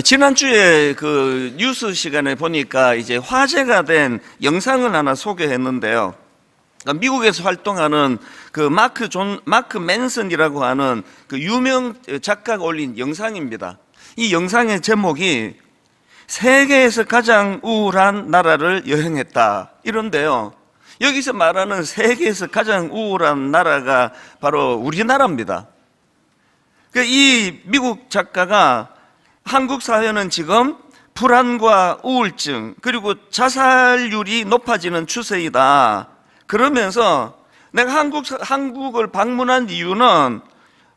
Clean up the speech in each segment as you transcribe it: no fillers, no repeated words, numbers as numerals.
지난주에 그 뉴스 시간에 보니까 이제 화제가 된 영상을 하나 소개했는데요. 미국에서 활동하는 그 마크 맨슨이라고 하는 그 유명 작가가 올린 영상입니다. 이 영상의 제목이 세계에서 가장 우울한 나라를 여행했다 이런데요. 여기서 말하는 세계에서 가장 우울한 나라가 바로 우리나라입니다. 이 미국 작가가 한국 사회는 지금 불안과 우울증 그리고 자살률이 높아지는 추세이다. 그러면서 내가 한국을 방문한 이유는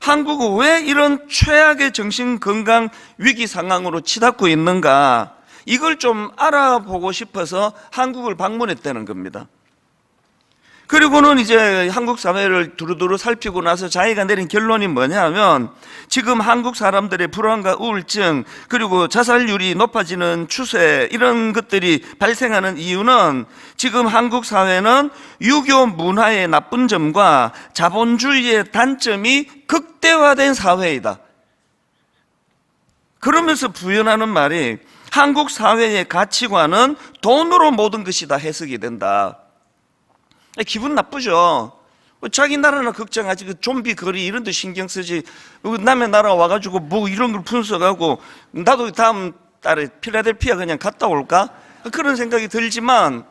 한국은 왜 이런 최악의 정신건강 위기 상황으로 치닫고 있는가, 이걸 좀 알아보고 싶어서 한국을 방문했다는 겁니다. 그리고는 이제 한국 사회를 두루두루 살피고 나서 자기가 내린 결론이 뭐냐면, 지금 한국 사람들의 불안과 우울증 그리고 자살률이 높아지는 추세, 이런 것들이 발생하는 이유는 지금 한국 사회는 유교 문화의 나쁜 점과 자본주의의 단점이 극대화된 사회이다. 그러면서 부연하는 말이, 한국 사회의 가치관은 돈으로 모든 것이 다 해석이 된다. 기분 나쁘죠. 자기 나라나 걱정하지, 그 좀비 거리 이런 데 신경 쓰지, 남의 나라 와가지고 뭐 이런 걸 분석하고 나도 다음 달에 필라델피아 그냥 갔다 올까? 그런 생각이 들지만,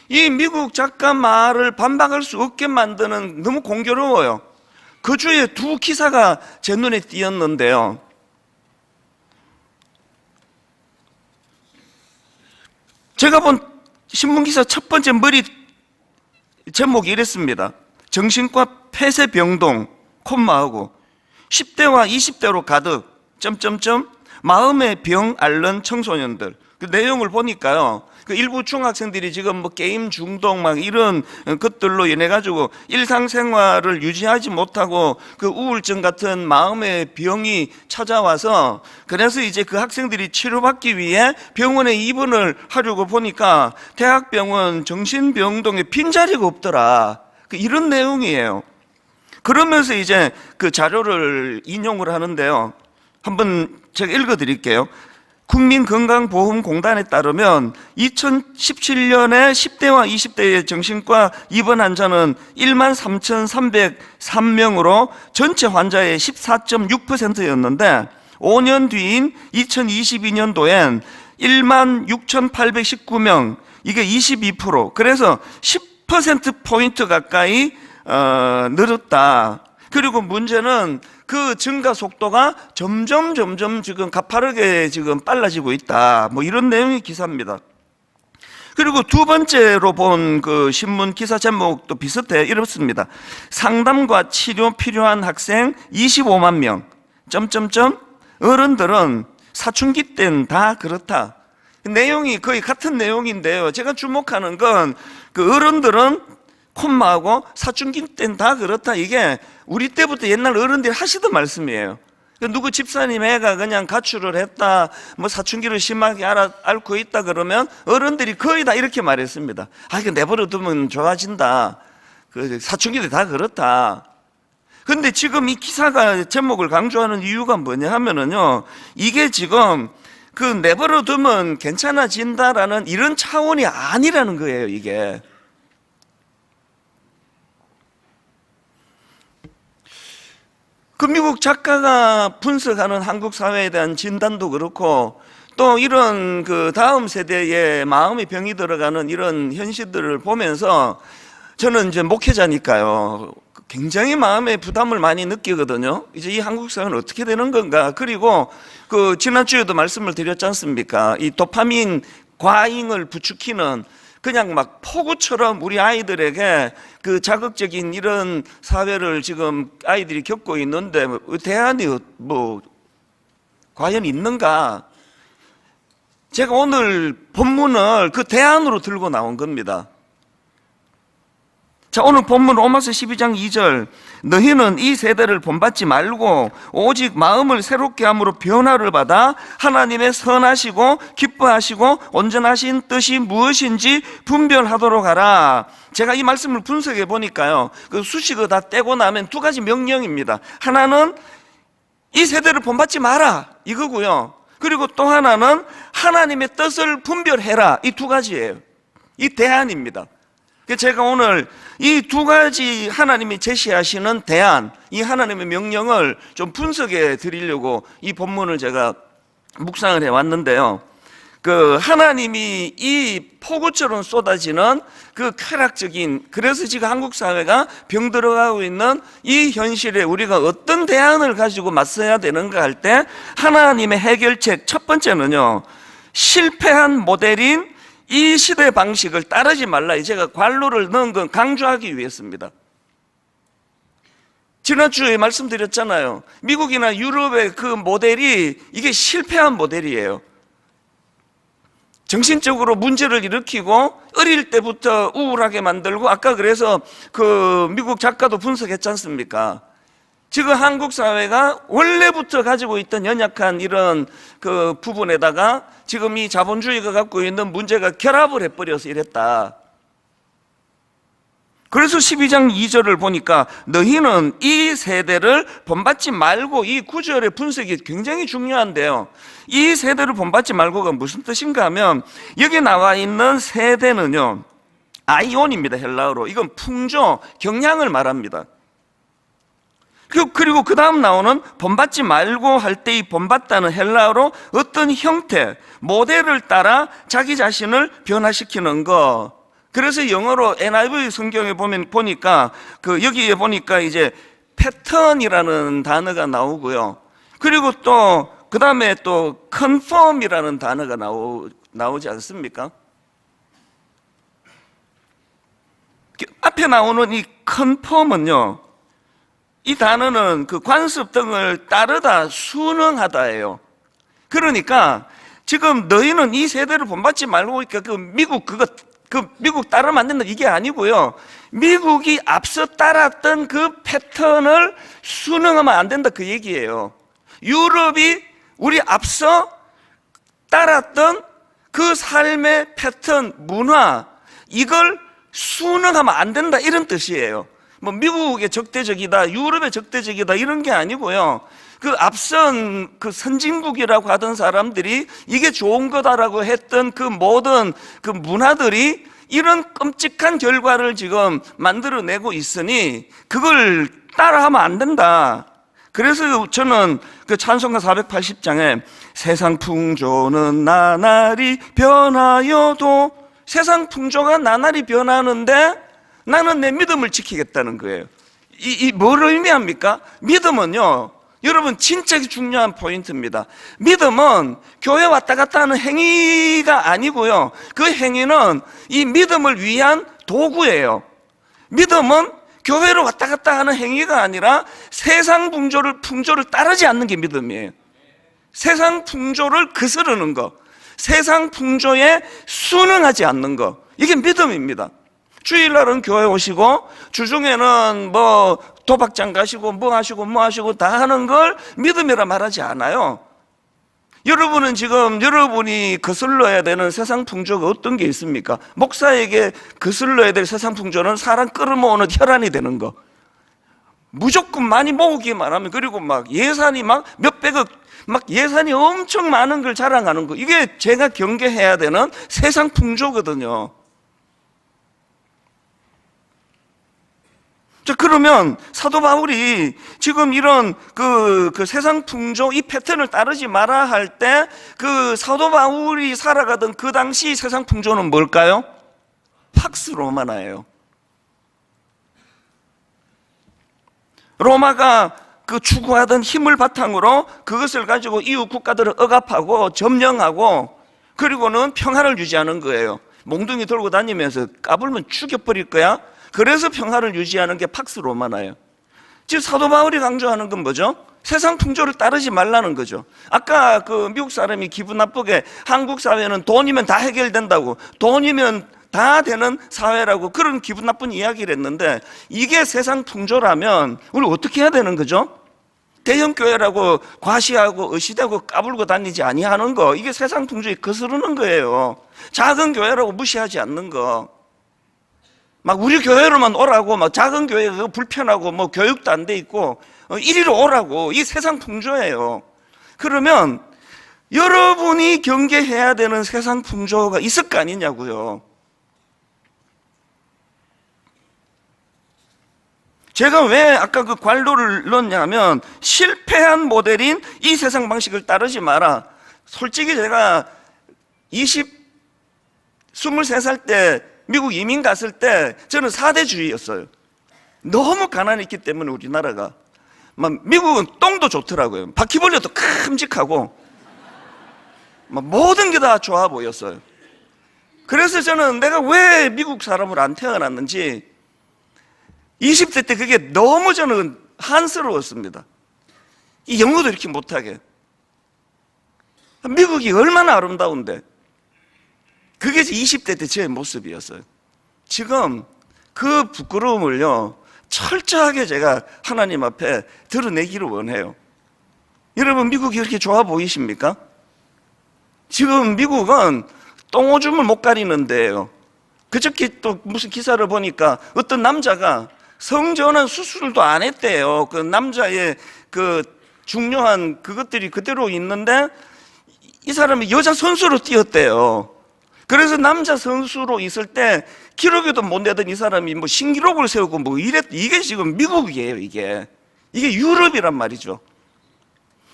이 미국 작가 말을 반박할 수 없게 만드는, 너무 공교로워요. 그 주에 두 기사가 제 눈에 띄었는데요. 제가 본 신문기사 첫 번째 머리 제목이 이랬습니다. 정신과 폐쇄병동, 콤마하고 10대와 20대로 가득, 마음의 병 앓는 청소년들. 그 내용을 보니까요, 그 일부 중학생들이 지금 뭐 게임 중독 막 이런 것들로 인해 가지고 일상생활을 유지하지 못하고 그 우울증 같은 마음의 병이 찾아와서, 그래서 이제 그 학생들이 치료받기 위해 병원에 입원을 하려고 보니까 대학병원 정신병동에 빈자리가 없더라. 이런 내용이에요. 그러면서 이제 그 자료를 인용을 하는데요. 한번 제가 읽어 드릴게요. 국민건강보험공단에 따르면 2017년에 10대와 20대의 정신과 입원 환자는 13,303명으로 전체 환자의 14.6%였는데 5년 뒤인 2022년도엔 16,819명, 이게 22%, 그래서 10%포인트 가까이 늘었다. 그리고 문제는 그 증가 속도가 점점 지금 가파르게 지금 빨라지고 있다. 뭐 이런 내용의 기사입니다. 그리고 두 번째로 본 그 신문 기사 제목도 비슷해. 이렇습니다. 상담과 치료 필요한 학생 25만 명. 어른들은 사춘기 땐 다 그렇다. 내용이 거의 같은 내용인데요. 제가 주목하는 건 그 어른들은 콤마하고 사춘기 땐 다 그렇다. 이게 우리 때부터 옛날 어른들이 하시던 말씀이에요. 누구 집사님 애가 그냥 가출을 했다, 뭐 사춘기를 심하게 앓고 있다 그러면 어른들이 거의 다 이렇게 말했습니다. 이거 내버려 두면 좋아진다. 그 사춘기도 다 그렇다. 근데 지금 이 기사가 제목을 강조하는 이유가 뭐냐 하면은요, 이게 지금 그 내버려 두면 괜찮아진다라는 이런 차원이 아니라는 거예요, 이게. 그 미국 작가가 분석하는 한국 사회에 대한 진단도 그렇고, 또 이런 그 다음 세대의 마음의 병이 들어가는 이런 현실들을 보면서 저는 이제 목회자니까요, 굉장히 마음의 부담을 많이 느끼거든요. 이제 이 한국 사회는 어떻게 되는 건가. 그리고 그 지난주에도 말씀을 드렸지 않습니까? 이 도파민 과잉을 부추기는, 그냥 막 폭우처럼 우리 아이들에게 그 자극적인 이런 사회를 지금 아이들이 겪고 있는데 대안이 뭐 과연 있는가? 제가 오늘 본문을 그 대안으로 들고 나온 겁니다. 자, 오늘 본문 로마서 12장 2절, 너희는 이 세대를 본받지 말고 오직 마음을 새롭게 함으로 변화를 받아 하나님의 선하시고 기뻐하시고 온전하신 뜻이 무엇인지 분별하도록 하라. 제가 이 말씀을 분석해 보니까요, 그 수식어 다 떼고 나면 두 가지 명령입니다. 하나는 이 세대를 본받지 마라, 이거고요. 그리고 또 하나는 하나님의 뜻을 분별해라. 이 두 가지예요. 이 대안입니다. 제가 오늘 이 두 가지 하나님이 제시하시는 대안, 이 하나님의 명령을 좀 분석해 드리려고 이 본문을 제가 묵상을 해 왔는데요. 하나님이 이 폭우처럼 쏟아지는 그 쾌락적인, 그래서 지금 한국 사회가 병들어가고 있는 이 현실에 우리가 어떤 대안을 가지고 맞서야 되는가 할 때 하나님의 해결책 첫 번째는요, 실패한 모델인 이 시대 방식을 따르지 말라. 제가 관로를 넣은 건 강조하기 위해서입니다. 지난주에 말씀드렸잖아요. 미국이나 유럽의 그 모델이 이게 실패한 모델이에요. 정신적으로 문제를 일으키고 어릴 때부터 우울하게 만들고, 아까 그래서 미국 작가도 분석했지 않습니까? 지금 한국 사회가 원래부터 가지고 있던 연약한 이런 부분에다가 지금 이 자본주의가 갖고 있는 문제가 결합을 해버려서 이랬다. 그래서 12장 2절을 보니까 너희는 이 세대를 본받지 말고, 이 구절의 분석이 굉장히 중요한데요. 이 세대를 본받지 말고가 무슨 뜻인가 하면, 여기 나와 있는 세대는요, 아이온입니다. 헬라어로. 이건 풍조, 경향을 말합니다. 그리고 그 다음 나오는 본받지 말고 할 때 이 본받다는 헬라어로 어떤 형태, 모델을 따라 자기 자신을 변화시키는 거. 그래서 영어로 NIV 성경에 보니까 여기에 보니까 이제 패턴이라는 단어가 나오고요. 그리고 또 그 다음에 또 conform이라는 단어가 나오지 않습니까? 앞에 나오는 이 conform은요, 이 단어는 관습 등을 따르다, 순응하다예요. 그러니까 지금 너희는 이 세대를 본받지 말고, 그러니까 미국 따르면 안 된다, 이게 아니고요. 미국이 앞서 따랐던 그 패턴을 순응하면 안 된다, 그 얘기예요. 유럽이 우리 앞서 따랐던 그 삶의 패턴, 문화, 이걸 순응하면 안 된다, 이런 뜻이에요. 미국의 적대적이다, 유럽의 적대적이다, 이런 게 아니고요. 앞선 선진국이라고 하던 사람들이 이게 좋은 거다라고 했던 그 모든 문화들이 이런 끔찍한 결과를 지금 만들어내고 있으니 그걸 따라하면 안 된다. 그래서 저는 찬송가 480장에 세상 풍조는 나날이 변하여도, 세상 풍조가 나날이 변하는데 나는 내 믿음을 지키겠다는 거예요. 뭘 의미합니까? 믿음은요, 여러분 진짜 중요한 포인트입니다. 믿음은 교회 왔다 갔다 하는 행위가 아니고요, 그 행위는 이 믿음을 위한 도구예요. 믿음은 교회로 왔다 갔다 하는 행위가 아니라 세상 풍조를 따르지 않는 게 믿음이에요. 세상 풍조를 거스르는 거, 세상 풍조에 순응하지 않는 거, 이게 믿음입니다. 주일날은 교회 오시고 주중에는 도박장 가시고 뭐 하시고 다 하는 걸 믿음이라 말하지 않아요. 여러분은 지금 여러분이 거슬러야 되는 세상 풍조가 어떤 게 있습니까? 목사에게 거슬러야 될 세상 풍조는 사람 끌어모으는 혈안이 되는 거, 무조건 많이 모으기만 하면, 그리고 예산이 몇백억, 예산이 엄청 많은 걸 자랑하는 거, 이게 제가 경계해야 되는 세상 풍조거든요. 자, 그러면 사도 바울이 지금 이런 세상 풍조, 이 패턴을 따르지 마라 할 때 사도 바울이 살아가던 그 당시 세상 풍조는 뭘까요? 팍스 로마나예요. 로마가 추구하던 힘을 바탕으로 그것을 가지고 이웃 국가들을 억압하고 점령하고, 그리고는 평화를 유지하는 거예요. 몽둥이 들고 다니면서 까불면 죽여버릴 거야. 그래서 평화를 유지하는 게 팍스 로마나예요. 지금 사도 바울이 강조하는 건 뭐죠? 세상 풍조를 따르지 말라는 거죠. 아까 미국 사람이 기분 나쁘게 한국 사회는 돈이면 다 해결된다고, 돈이면 다 되는 사회라고 그런 기분 나쁜 이야기를 했는데, 이게 세상 풍조라면 우리 어떻게 해야 되는 거죠? 대형 교회라고 과시하고 의시되고 까불고 다니지 아니하는 거, 이게 세상 풍조에 거스르는 거예요. 작은 교회라고 무시하지 않는 거, 우리 교회로만 오라고, 작은 교회가 불편하고 교육도 안 돼 있고 이리로 오라고, 이 세상 풍조예요. 그러면 여러분이 경계해야 되는 세상 풍조가 있을 거 아니냐고요. 제가 왜 아까 그 관로를 넣었냐면, 실패한 모델인 이 세상 방식을 따르지 마라. 솔직히 제가 23살 때 미국 이민 갔을 때 저는 사대주의였어요. 너무 가난했기 때문에 우리나라가. 미국은 똥도 좋더라고요. 바퀴벌레도 큼직하고 모든 게 다 좋아 보였어요. 그래서 저는 내가 왜 미국 사람으로 안 태어났는지 20대 때 그게 너무 저는 한스러웠습니다. 이 영어도 이렇게 못하게. 미국이 얼마나 아름다운데. 그게 20대 때 제 모습이었어요. 지금 그 부끄러움을요, 철저하게 제가 하나님 앞에 드러내기를 원해요. 여러분, 미국이 그렇게 좋아 보이십니까? 지금 미국은 똥오줌을 못 가리는 데예요. 그저께 또 무슨 기사를 보니까 어떤 남자가 성전환 수술도 안 했대요. 그 남자의 그 중요한 그것들이 그대로 있는데 이 사람이 여자 선수로 뛰었대요. 그래서 남자 선수로 있을 때 기록에도 못 내던 이 사람이 뭐 신기록을 세우고 뭐 이게 지금 미국이에요, 이게. 이게 유럽이란 말이죠.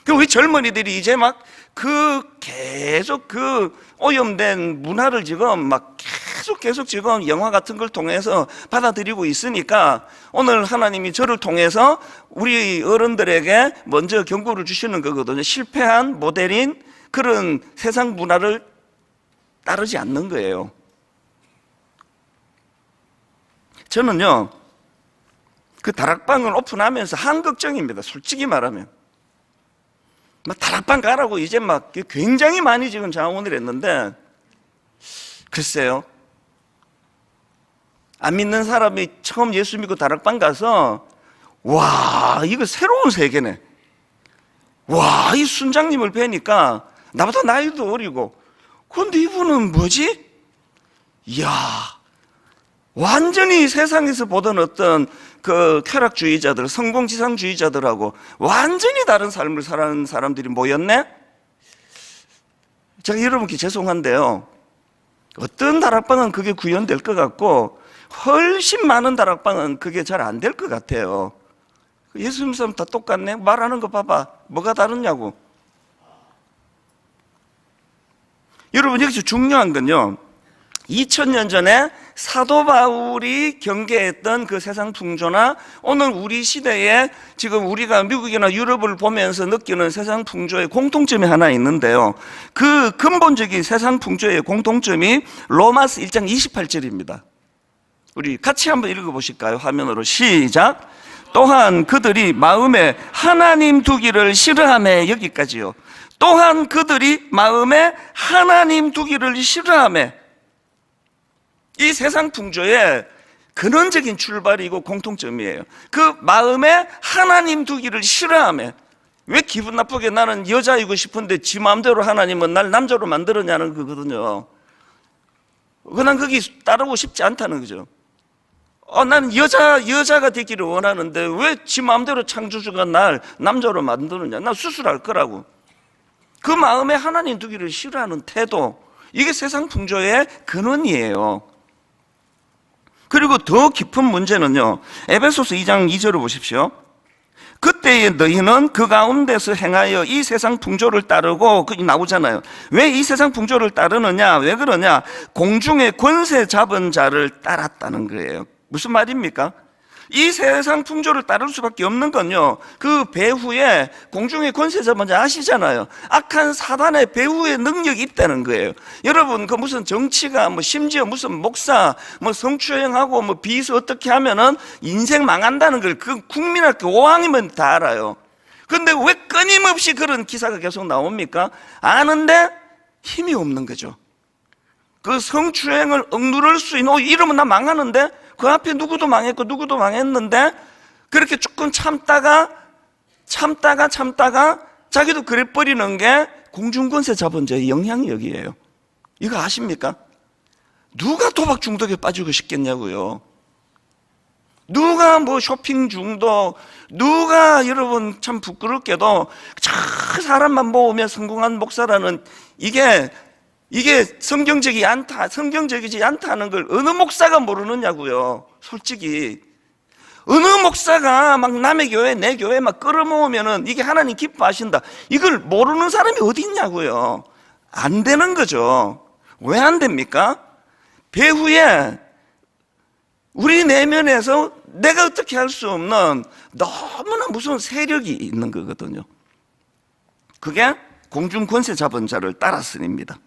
그 우리 젊은이들이 이제 막 계속 오염된 문화를 지금 막 계속 지금 영화 같은 걸 통해서 받아들이고 있으니까 오늘 하나님이 저를 통해서 우리 어른들에게 먼저 경고를 주시는 거거든요. 실패한 모델인 그런 세상 문화를 따르지 않는 거예요. 저는요, 그 다락방을 오픈하면서 한 걱정입니다. 솔직히 말하면. 다락방 가라고 이제 막 굉장히 많이 지금 자원을 했는데, 글쎄요. 안 믿는 사람이 처음 예수 믿고 다락방 가서, 와, 이거 새로운 세계네. 와, 이 순장님을 뵈니까 나보다 나이도 어리고, 근데 이분은 뭐지? 이야, 완전히 세상에서 보던 어떤 그 쾌락주의자들, 성공지상주의자들하고 완전히 다른 삶을 사는 사람들이 모였네? 제가 여러분께 죄송한데요, 어떤 다락방은 그게 구현될 것 같고 훨씬 많은 다락방은 그게 잘 안 될 것 같아요. 예수 믿는 사람 다 똑같네? 말하는 거 봐봐. 뭐가 다르냐고. 여러분, 여기서 중요한 건요, 2000년 전에 사도 바울이 경계했던 그 세상 풍조나 오늘 우리 시대에 지금 우리가 미국이나 유럽을 보면서 느끼는 세상 풍조의 공통점이 하나 있는데요, 그 근본적인 세상 풍조의 공통점이 로마서 1장 28절입니다. 우리 같이 한번 읽어보실까요? 화면으로 시작. 또한 그들이 마음에 하나님 두기를 싫어하며, 여기까지요. 또한 그들이 마음에 하나님 두기를 싫어하며. 이 세상 풍조의 근원적인 출발이고 공통점이에요. 그 마음에 하나님 두기를 싫어하며. 왜 기분 나쁘게 나는 여자이고 싶은데 지 마음대로 하나님은 날 남자로 만들었냐는 거거든요. 난 거기 따르고 싶지 않다는 거죠. 나는 여자가 되기를 원하는데 왜 지 마음대로 창조주가 날 남자로 만드느냐. 나 수술할 거라고. 그 마음에 하나님 두기를 싫어하는 태도, 이게 세상 풍조의 근원이에요. 그리고 더 깊은 문제는요, 에베소서 2장 2절을 보십시오. 그때에 너희는 그 가운데서 행하여 이 세상 풍조를 따르고, 그게 나오잖아요. 왜 이 세상 풍조를 따르느냐, 왜 그러냐? 공중의 권세 잡은 자를 따랐다는 거예요. 무슨 말입니까? 이 세상 풍조를 따를 수밖에 없는 건요, 그 배후에 공중의 권세자 먼저 아시잖아요. 악한 사단의 배후에 능력이 있다는 거예요. 여러분, 그 무슨 정치가 심지어 무슨 목사 성추행하고 비서 어떻게 하면은 인생 망한다는 걸 그 국민학교 5학년이면 다 알아요. 그런데 왜 끊임없이 그런 기사가 계속 나옵니까? 아는데 힘이 없는 거죠. 그 성추행을 억누를 수 있는, 이러면 나 망하는데, 그 앞에 누구도 망했고 누구도 망했는데, 그렇게 조금 참다가 자기도 그래 버리는 게 공중권세 잡은 자의 영향력이에요. 이거 아십니까? 누가 도박 중독에 빠지고 싶겠냐고요. 누가 뭐 쇼핑 중독, 누가 여러분 참 부끄럽게도 저 사람만 모으면 성공한 목사라는 이게 성경적이지 않다는 걸 어느 목사가 모르느냐고요. 솔직히 어느 목사가 막 남의 교회 내 교회 막 끌어모으면은 이게 하나님 기뻐하신다, 이걸 모르는 사람이 어디 있냐고요. 안 되는 거죠. 왜 안 됩니까? 배후에 우리 내면에서 내가 어떻게 할 수 없는 너무나 무서운 세력이 있는 거거든요. 그게 공중 권세 잡은 자를 따랐으니입니다.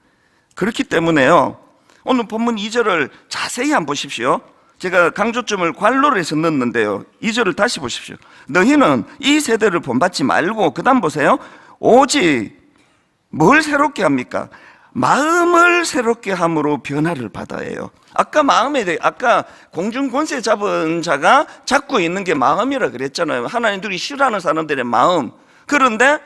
그렇기 때문에요, 오늘 본문 2절을 자세히 한번 보십시오. 제가 강조점을 괄호로 해서 넣었는데요, 2절을 다시 보십시오. 너희는 이 세대를 본받지 말고, 그 다음 보세요. 오직 뭘 새롭게 합니까? 마음을 새롭게 함으로 변화를 받아요. 아까 공중 권세 잡은 자가 잡고 있는 게 마음이라 그랬잖아요. 하나님들이 싫어하는 사람들의 마음. 그런데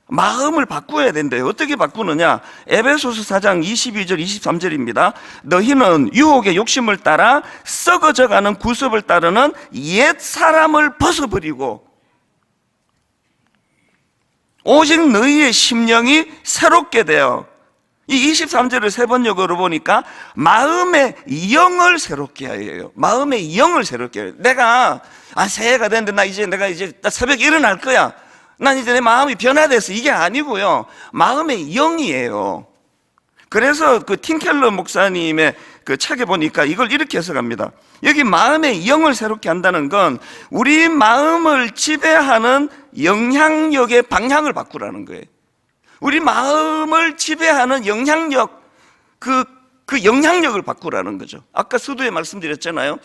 마음을 바꾸어야 된대요. 어떻게 바꾸느냐? 에베소서 4장 22절 23절입니다. 너희는 유혹의 욕심을 따라 썩어져가는 구습을 따르는 옛 사람을 벗어버리고 오직 너희의 심령이 새롭게 되어, 이 23절을 세 번 역으로 보니까 마음의 영을 새롭게 하여요. 마음의 영을 새롭게 해요. 내가 새해가 됐는데 내가 이제 새벽에 일어날 거야, 난 이제 내 마음이 변화돼서, 이게 아니고요, 마음의 영이에요. 그래서 그 팀켈러 목사님의 그 책에 보니까 이걸 이렇게 해석합니다. 여기 마음의 영을 새롭게 한다는 건 우리 마음을 지배하는 영향력의 방향을 바꾸라는 거예요. 우리 마음을 지배하는 영향력, 그 영향력을 바꾸라는 거죠. 아까 서두에 말씀드렸잖아요.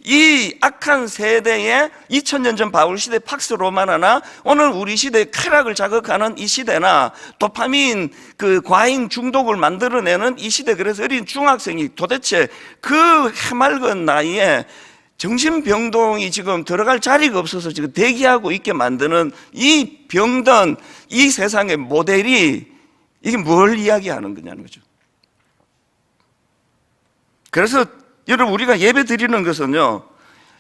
이 악한 세대에 2000년 전 바울 시대 팍스 로마나나 오늘 우리 시대의 쾌락을 자극하는 이 시대나 도파민 그 과잉 중독을 만들어내는 이 시대, 그래서 어린 중학생이 도대체 그 해맑은 나이에 정신병동이 지금 들어갈 자리가 없어서 지금 대기하고 있게 만드는 이 병든 이 세상의 모델이 이게 뭘 이야기하는 거냐는 거죠. 그래서 여러분, 우리가 예배 드리는 것은요,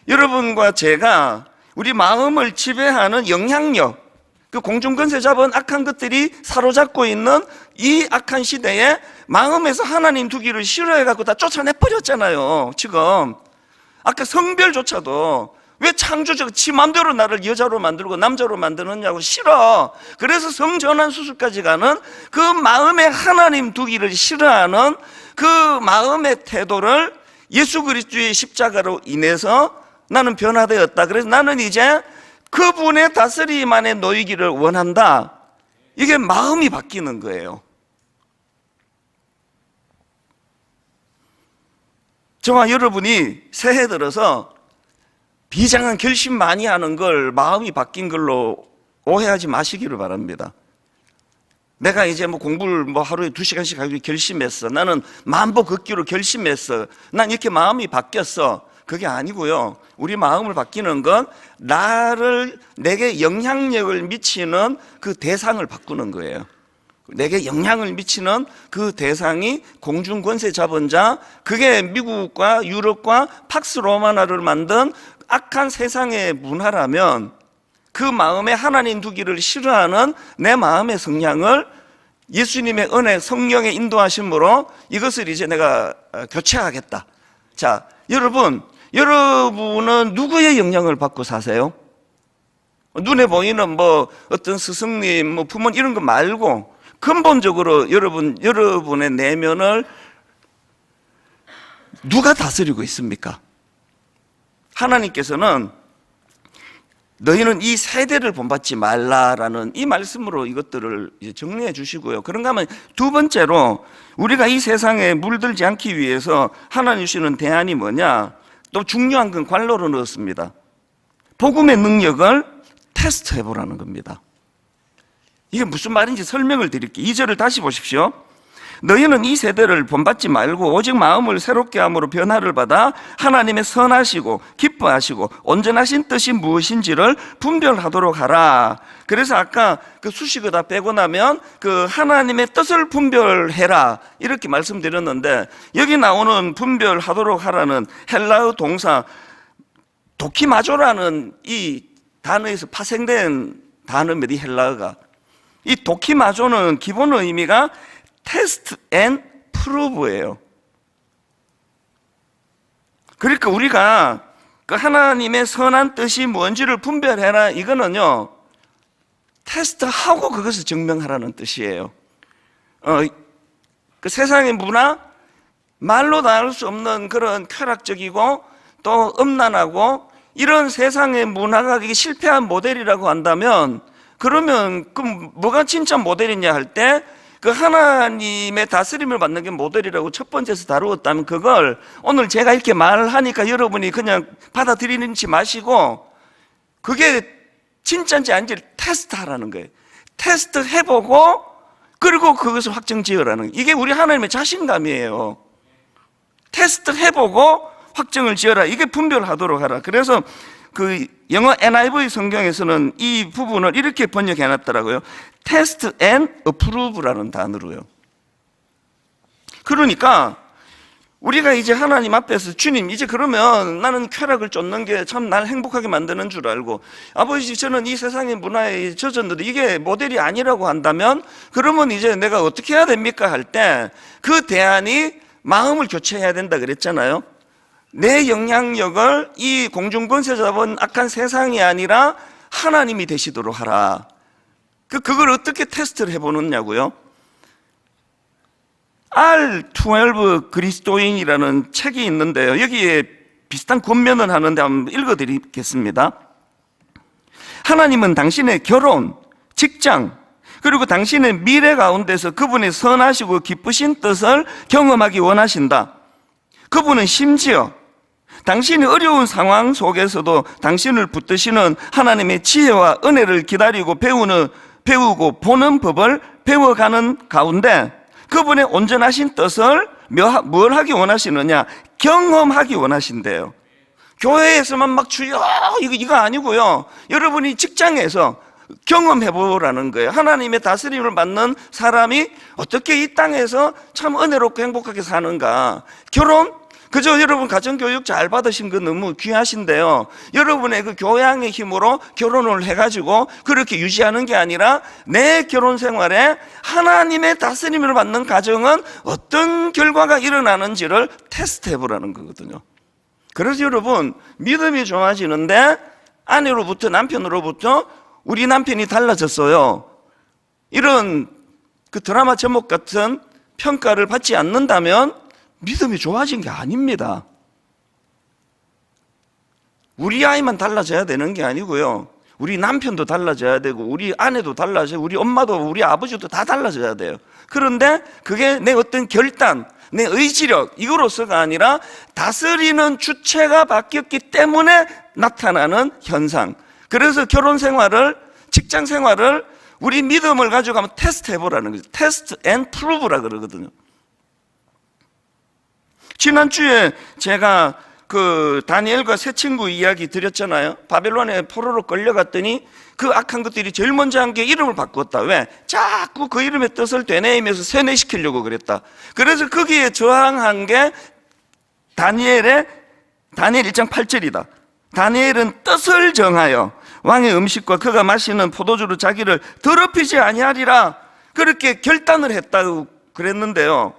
여러분과 제가 우리 마음을 지배하는 영향력, 그 공중권세 잡은 악한 것들이 사로잡고 있는 이 악한 시대에 마음에서 하나님 두기를 싫어해갖고 다 쫓아내버렸잖아요. 지금 아까 성별조차도 왜 창조자가 지 맘대로 나를 여자로 만들고 남자로 만드느냐고, 싫어. 그래서 성전환 수술까지 가는 그 마음에 하나님 두기를 싫어하는 그 마음의 태도를 예수 그리스도의 십자가로 인해서 나는 변화되었다. 그래서 나는 이제 그분의 다스림 안에 놓이기를 원한다. 이게 마음이 바뀌는 거예요. 저와 여러분이 새해 들어서 비장한 결심 많이 하는 걸 마음이 바뀐 걸로 오해하지 마시기를 바랍니다. 내가 이제 뭐 공부를 하루에 2시간씩 하기로 결심했어, 나는 만보 걷기로 결심했어, 난 이렇게 마음이 바뀌었어. 그게 아니고요, 우리 마음을 바뀌는 건 내게 영향력을 미치는 그 대상을 바꾸는 거예요. 내게 영향을 미치는 그 대상이 공중권세 잡은 자, 그게 미국과 유럽과 팍스 로마나를 만든 악한 세상의 문화라면 그 마음에 하나님 두기를 싫어하는 내 마음의 성향을 예수님의 은혜, 성령의 인도하심으로 이것을 이제 내가 교체하겠다. 자, 여러분은 누구의 영향을 받고 사세요? 눈에 보이는 어떤 스승님, 부모님 이런 거 말고 근본적으로 여러분의 내면을 누가 다스리고 있습니까? 하나님께서는 너희는 이 세대를 본받지 말라라는 이 말씀으로 이것들을 이제 정리해 주시고요. 그런가 하면 두 번째로 우리가 이 세상에 물들지 않기 위해서 하나님 주시는 대안이 뭐냐? 또 중요한 건 괄호로 넣었습니다. 복음의 능력을 테스트해 보라는 겁니다. 이게 무슨 말인지 설명을 드릴게요. 2절을 다시 보십시오. 너희는 이 세대를 본받지 말고 오직 마음을 새롭게 함으로 변화를 받아 하나님의 선하시고 기뻐하시고 온전하신 뜻이 무엇인지를 분별하도록 하라. 그래서 아까 그 수식어 다 빼고 나면 그 하나님의 뜻을 분별해라 이렇게 말씀드렸는데, 여기 나오는 분별하도록 하라는 헬라어 동사 도키마조라는 이 단어에서 파생된 단어입니다. 이 헬라어가. 이 도키마조는 기본 의미가 테스트 앤 프루브예요. 그러니까 우리가 그 하나님의 선한 뜻이 뭔지를 분별해라, 이거는요, 테스트하고 그것을 증명하라는 뜻이에요. 그 세상의 문화, 말로 다 할 수 없는 그런 쾌락적이고 또 음란하고 이런 세상의 문화가 이게 실패한 모델이라고 한다면, 그러면 그 뭐가 진짜 모델이냐 할 때 그 하나님의 다스림을 받는 게 모델이라고 첫 번째에서 다루었다면, 그걸 오늘 제가 이렇게 말하니까 여러분이 그냥 받아들이는지 마시고 그게 진짜인지 아닌지 테스트하라는 거예요. 테스트 해보고 그리고 그것을 확정 지으라는 거예요. 이게 우리 하나님의 자신감이에요. 테스트 해보고 확정을 지어라. 이게 분별하도록 하라. 그래서 그 영어 NIV 성경에서는 이 부분을 이렇게 번역해 놨더라고요. Test and approve라는 단어로요. 그러니까 우리가 이제 하나님 앞에서 주님, 이제 그러면 나는 쾌락을 쫓는 게 참 날 행복하게 만드는 줄 알고, 아버지 저는 이 세상의 문화에 젖었는데 이게 모델이 아니라고 한다면 그러면 이제 내가 어떻게 해야 됩니까 할 때 그 대안이 마음을 교체해야 된다 그랬잖아요. 내 영향력을 이 공중권세 잡은 악한 세상이 아니라 하나님이 되시도록 하라. 그걸 어떻게 테스트를 해보느냐고요? R12 그리스도인이라는 책이 있는데요, 여기에 비슷한 권면을 하는데 한번 읽어드리겠습니다. 하나님은 당신의 결혼, 직장, 그리고 당신의 미래 가운데서 그분의 선하시고 기쁘신 뜻을 경험하기 원하신다. 그분은 심지어 당신이 어려운 상황 속에서도 당신을 붙드시는 하나님의 지혜와 은혜를 기다리고 배우고 보는 법을 배워가는 가운데 그분의 온전하신 뜻을 뭘 하기 원하시느냐? 경험하기 원하신대요. 교회에서만 막 주여 이거 아니고요, 여러분이 직장에서 경험해 보라는 거예요. 하나님의 다스림을 받는 사람이 어떻게 이 땅에서 참 은혜롭고 행복하게 사는가. 결혼, 그저 여러분 가정교육 잘 받으신 거 너무 귀하신데요, 여러분의 그 교양의 힘으로 결혼을 해가지고 그렇게 유지하는 게 아니라 내 결혼 생활에 하나님의 다스림을 받는 가정은 어떤 결과가 일어나는지를 테스트해 보라는 거거든요. 그래서 여러분, 믿음이 좋아지는데 아내로부터, 남편으로부터 우리 남편이 달라졌어요, 이런 그 드라마 제목 같은 평가를 받지 않는다면 믿음이 좋아진 게 아닙니다. 우리 아이만 달라져야 되는 게 아니고요, 우리 남편도 달라져야 되고 우리 아내도 달라져야, 우리 엄마도 우리 아버지도 다 달라져야 돼요. 그런데 그게 내 어떤 결단, 내 의지력 이거로서가 아니라 다스리는 주체가 바뀌었기 때문에 나타나는 현상. 그래서 결혼 생활을, 직장 생활을 우리 믿음을 가지고 한번 테스트 해보라는 거죠. 테스트 앤 프루브라 그러거든요. 지난주에 제가 그 다니엘과 세 친구 이야기 드렸잖아요. 바벨론에 포로로 끌려갔더니 그 악한 것들이 제일 먼저 한 게 이름을 바꿨다. 왜? 자꾸 그 이름의 뜻을 되뇌이면서 세뇌시키려고 그랬다. 그래서 거기에 저항한 게 다니엘 1장 8절이다. 다니엘은 뜻을 정하여 왕의 음식과 그가 마시는 포도주로 자기를 더럽히지 아니하리라, 그렇게 결단을 했다고 그랬는데요,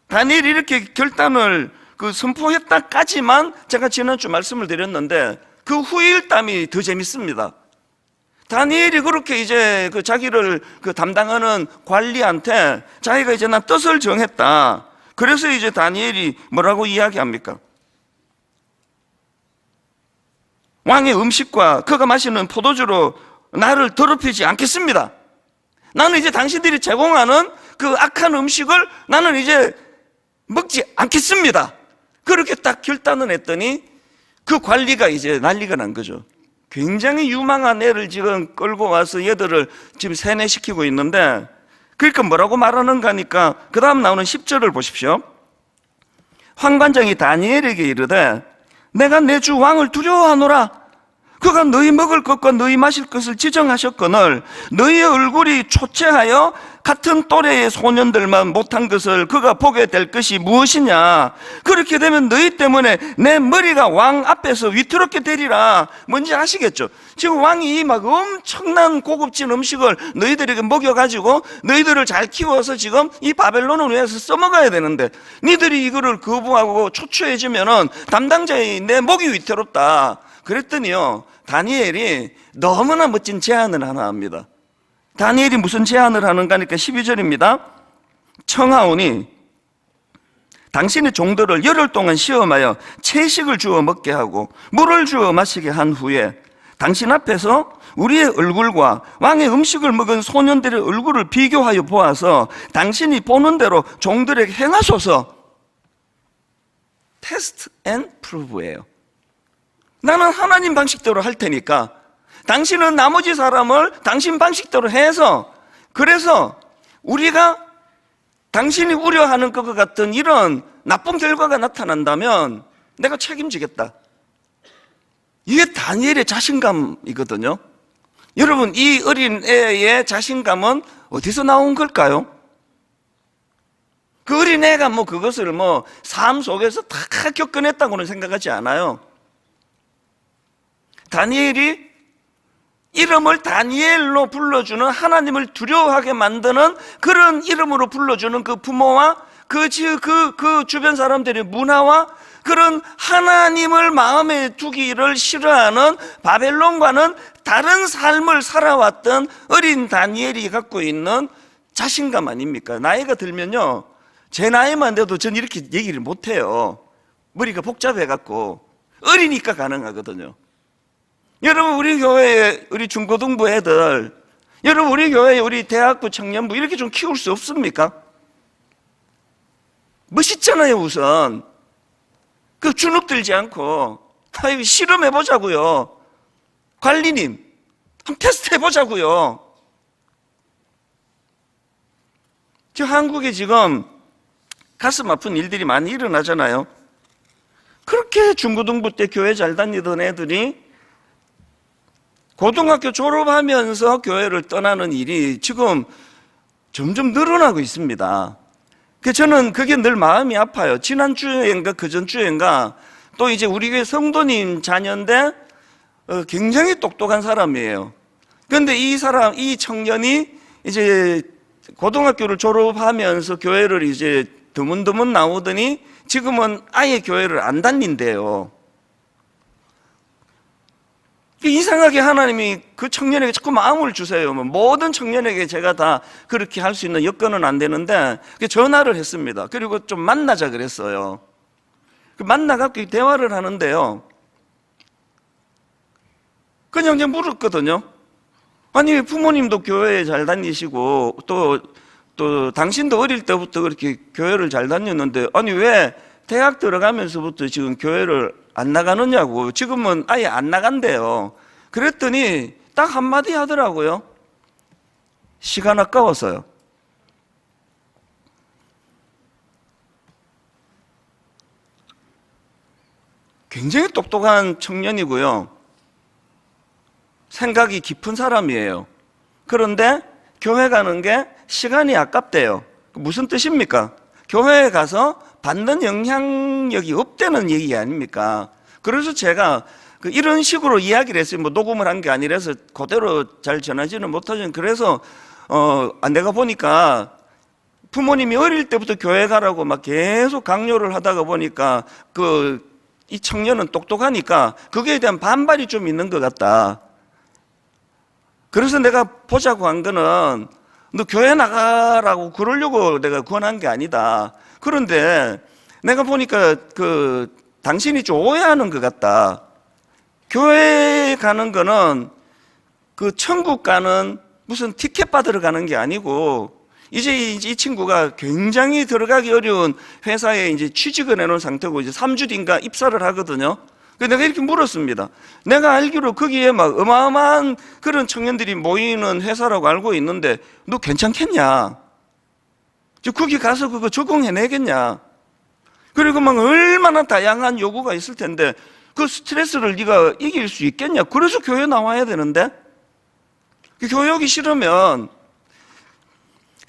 다니엘이 이렇게 결단을 선포했다까지만 제가 지난주 말씀을 드렸는데 그 후일담이 더 재밌습니다. 다니엘이 그렇게 이제 자기를 담당하는 관리한테 자기가 이제 난 뜻을 정했다. 그래서 이제 다니엘이 뭐라고 이야기합니까? 왕의 음식과 그가 마시는 포도주로 나를 더럽히지 않겠습니다. 나는 이제 당신들이 제공하는 그 악한 음식을 나는 이제 먹지 않겠습니다. 그렇게 딱 결단을 했더니 그 관리가 이제 난리가 난 거죠. 굉장히 유망한 애를 지금 끌고 와서 얘들을 지금 세뇌시키고 있는데, 그러니까 뭐라고 말하는가 하니까 그 다음 나오는 10절을 보십시오. 환관장이 다니엘에게 이르되 내가 내 주 왕을 두려워하노라. 그가 너희 먹을 것과 너희 마실 것을 지정하셨거늘 너희의 얼굴이 초췌하여 같은 또래의 소년들만 못한 것을 그가 보게 될 것이 무엇이냐. 그렇게 되면 너희 때문에 내 머리가 왕 앞에서 위태롭게 되리라. 뭔지 아시겠죠? 지금 왕이 막 엄청난 고급진 음식을 너희들에게 먹여가지고 너희들을 잘 키워서 지금 이 바벨론을 위해서 써먹어야 되는데 니들이 이거를 거부하고 초췌해지면은 담당자의 내 목이 위태롭다. 그랬더니요, 다니엘이 너무나 멋진 제안을 하나 합니다. 다니엘이 무슨 제안을 하는가 하니까 12절입니다. 청하오니 당신의 종들을 열흘 동안 시험하여 채식을 주어 먹게 하고 물을 주어 마시게 한 후에 당신 앞에서 우리의 얼굴과 왕의 음식을 먹은 소년들의 얼굴을 비교하여 보아서 당신이 보는 대로 종들에게 행하소서. 테스트 앤 프루브예요. 나는 하나님 방식대로 할 테니까 당신은 나머지 사람을 당신 방식대로 해서, 그래서 우리가 당신이 우려하는 것 같은 이런 나쁜 결과가 나타난다면 내가 책임지겠다. 이게 다니엘의 자신감이거든요. 여러분, 이 어린애의 자신감은 어디서 나온 걸까요? 그 어린애가 그것을 삶 속에서 다 겪어냈다고는 생각하지 않아요. 다니엘이 이름을 다니엘로 불러주는, 하나님을 두려워하게 만드는 그런 이름으로 불러주는 그 부모와 그 주변 사람들의 문화와 그런 하나님을 마음에 두기를 싫어하는 바벨론과는 다른 삶을 살아왔던 어린 다니엘이 갖고 있는 자신감 아닙니까? 나이가 들면요, 제 나이만 돼도 전 이렇게 얘기를 못해요. 머리가 복잡해갖고. 어리니까 가능하거든요. 여러분, 우리 교회에 우리 중고등부 애들, 여러분 우리 교회에 우리 대학부 청년부 이렇게 좀 키울 수 없습니까? 멋있잖아요. 우선 그 주눅들지 않고 실험해보자고요. 관리님 한번 테스트 해보자고요. 지금 한국에 지금 가슴 아픈 일들이 많이 일어나잖아요. 그렇게 중고등부 때 교회 잘 다니던 애들이 고등학교 졸업하면서 교회를 떠나는 일이 지금 점점 늘어나고 있습니다. 저는 그게 늘 마음이 아파요. 지난주인가 그전주인가 또 이제 우리 교회 성도님 자녀인데 굉장히 똑똑한 사람이에요. 그런데 이 청년이 이제 고등학교를 졸업하면서 교회를 이제 드문드문 나오더니 지금은 아예 교회를 안 다닌대요. 이상하게 하나님이 그 청년에게 자꾸 마음을 주세요. 모든 청년에게 제가 다 그렇게 할 수 있는 여건은 안 되는데 전화를 했습니다. 그리고 좀 만나자 그랬어요. 만나갖고 대화를 하는데요, 그냥 물었거든요. 아니, 부모님도 교회에 잘 다니시고 또 당신도 어릴 때부터 그렇게 교회를 잘 다녔는데 아니 왜 대학 들어가면서부터 지금 교회를 안 나가느냐고. 지금은 아예 안 나간대요. 그랬더니 딱 한마디 하더라고요. 시간 아까워서요. 굉장히 똑똑한 청년이고요, 생각이 깊은 사람이에요. 그런데 교회 가는 게 시간이 아깝대요. 무슨 뜻입니까? 교회에 가서 받는 영향력이 없다는 얘기 아닙니까? 그래서 제가 이런 식으로 이야기를 했어요. 녹음을 한 게 아니라서 그대로 잘 전하지는 못하지만, 그래서 내가 보니까 부모님이 어릴 때부터 교회 가라고 막 계속 강요를 하다가 보니까 이 청년은 똑똑하니까 그거에 대한 반발이 좀 있는 것 같다. 그래서 내가 보자고 한 거는 너 교회 나가라고 그러려고 내가 권한 게 아니다. 그런데 내가 보니까 당신이 좀 오해하는 것 같다. 교회 가는 거는 천국 가는 무슨 티켓 받으러 가는 게 아니고, 이제 이 친구가 굉장히 들어가기 어려운 회사에 이제 취직을 해놓은 상태고 이제 3주 뒤인가 입사를 하거든요. 그래서 내가 이렇게 물었습니다. 내가 알기로 거기에 막 어마어마한 그런 청년들이 모이는 회사라고 알고 있는데 너 괜찮겠냐? 거기 가서 그거 적응해내겠냐? 그리고 막 얼마나 다양한 요구가 있을 텐데 그 스트레스를 네가 이길 수 있겠냐? 그래서 교회 나와야 되는데, 교회 오기 싫으면,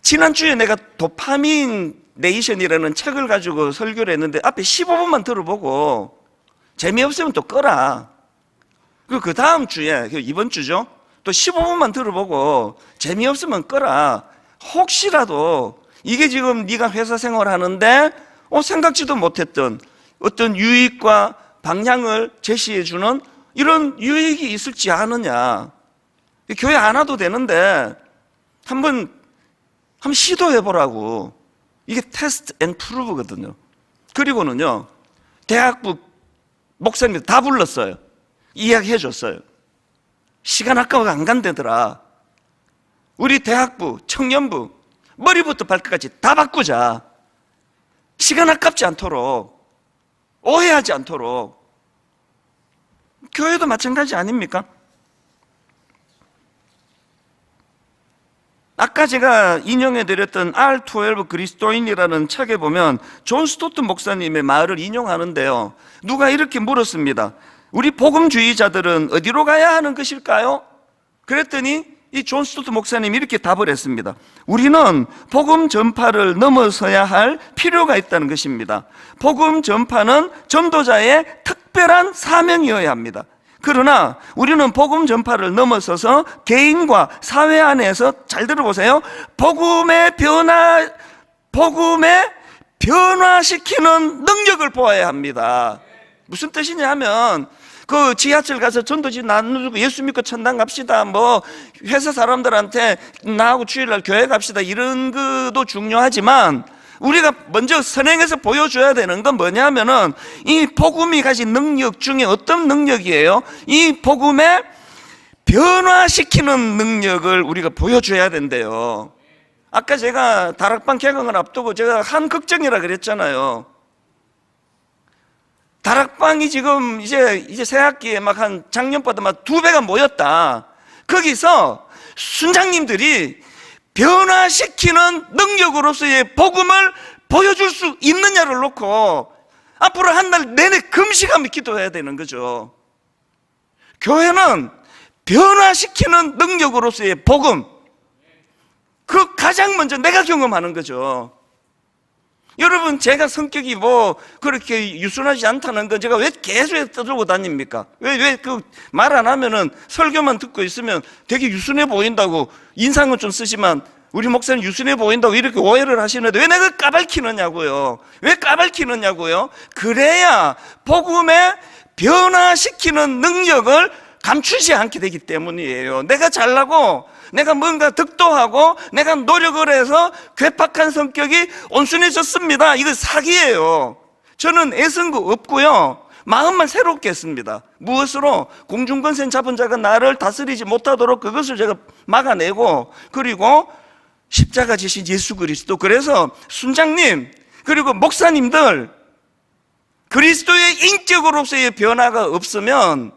지난주에 내가 도파민 네이션이라는 책을 가지고 설교를 했는데 앞에 15분만 들어보고 재미없으면 또 꺼라. 그 다음 주에, 이번 주죠? 또 15분만 들어보고 재미없으면 꺼라. 혹시라도 이게 지금 네가 회사 생활하는데 생각지도 못했던 어떤 유익과 방향을 제시해주는 이런 유익이 있을지 아느냐. 교회 안 와도 되는데 한번 시도해보라고. 이게 테스트 앤 프루브거든요. 그리고는요, 대학부 목사님 다 불렀어요. 이야기해줬어요. 시간 아까워 안 간대더라. 우리 대학부, 청년부, 머리부터 발끝까지 다 바꾸자. 시간 아깝지 않도록, 오해하지 않도록. 교회도 마찬가지 아닙니까? 아까 제가 인용해드렸던 R12 그리스도인이라는 책에 보면 존 스토트 목사님의 말을 인용하는데요, 누가 이렇게 물었습니다. 우리 복음주의자들은 어디로 가야 하는 것일까요? 그랬더니 이 존 스토트 목사님이 이렇게 답을 했습니다. 우리는 복음 전파를 넘어서야 할 필요가 있다는 것입니다. 복음 전파는 전도자의 특별한 사명이어야 합니다. 그러나 우리는 복음 전파를 넘어서서 개인과 사회 안에서, 잘 들어보세요, 복음의 변화시키는 능력을 보아야 합니다. 무슨 뜻이냐 하면, 그 지하철 가서 전도지 나누고 예수 믿고 천당 갑시다, 뭐 회사 사람들한테 나하고 주일날 교회 갑시다, 이런 것도 중요하지만 우리가 먼저 선행해서 보여줘야 되는 건 뭐냐면은 이 복음이 가진 능력 중에 어떤 능력이에요? 이 복음에 변화시키는 능력을 우리가 보여줘야 된대요. 아까 제가 다락방 개강을 앞두고 제가 한 걱정이라 그랬잖아요. 다락방이 지금 이제 새학기에 막 한 작년보다 막 2배가 모였다. 거기서 순장님들이 변화시키는 능력으로서의 복음을 보여줄 수 있느냐를 놓고 앞으로 한 달 내내 금식하며 기도해야 되는 거죠. 교회는 변화시키는 능력으로서의 복음, 그 가장 먼저 내가 경험하는 거죠. 여러분, 제가 성격이 뭐 그렇게 유순하지 않다는 건 제가 왜 계속 떠들고 다닙니까? 왜 그 말 안 하면은, 설교만 듣고 있으면 되게 유순해 보인다고, 인상은 좀 쓰지만 우리 목사님 유순해 보인다고 이렇게 오해를 하시는데 왜 내가 까발키느냐고요. 왜 까발키느냐고요. 그래야 복음에 변화시키는 능력을 감추지 않게 되기 때문이에요. 내가 잘나고 내가 뭔가 득도하고 내가 노력을 해서 괴팍한 성격이 온순해졌습니다, 이거 사기예요. 저는 애쓴 거 없고요, 마음만 새롭게 했습니다. 무엇으로? 공중권세 잡은 자가 나를 다스리지 못하도록 그것을 제가 막아내고, 그리고 십자가 지신 예수 그리스도. 그래서 순장님 그리고 목사님들, 그리스도의 인격으로서의 변화가 없으면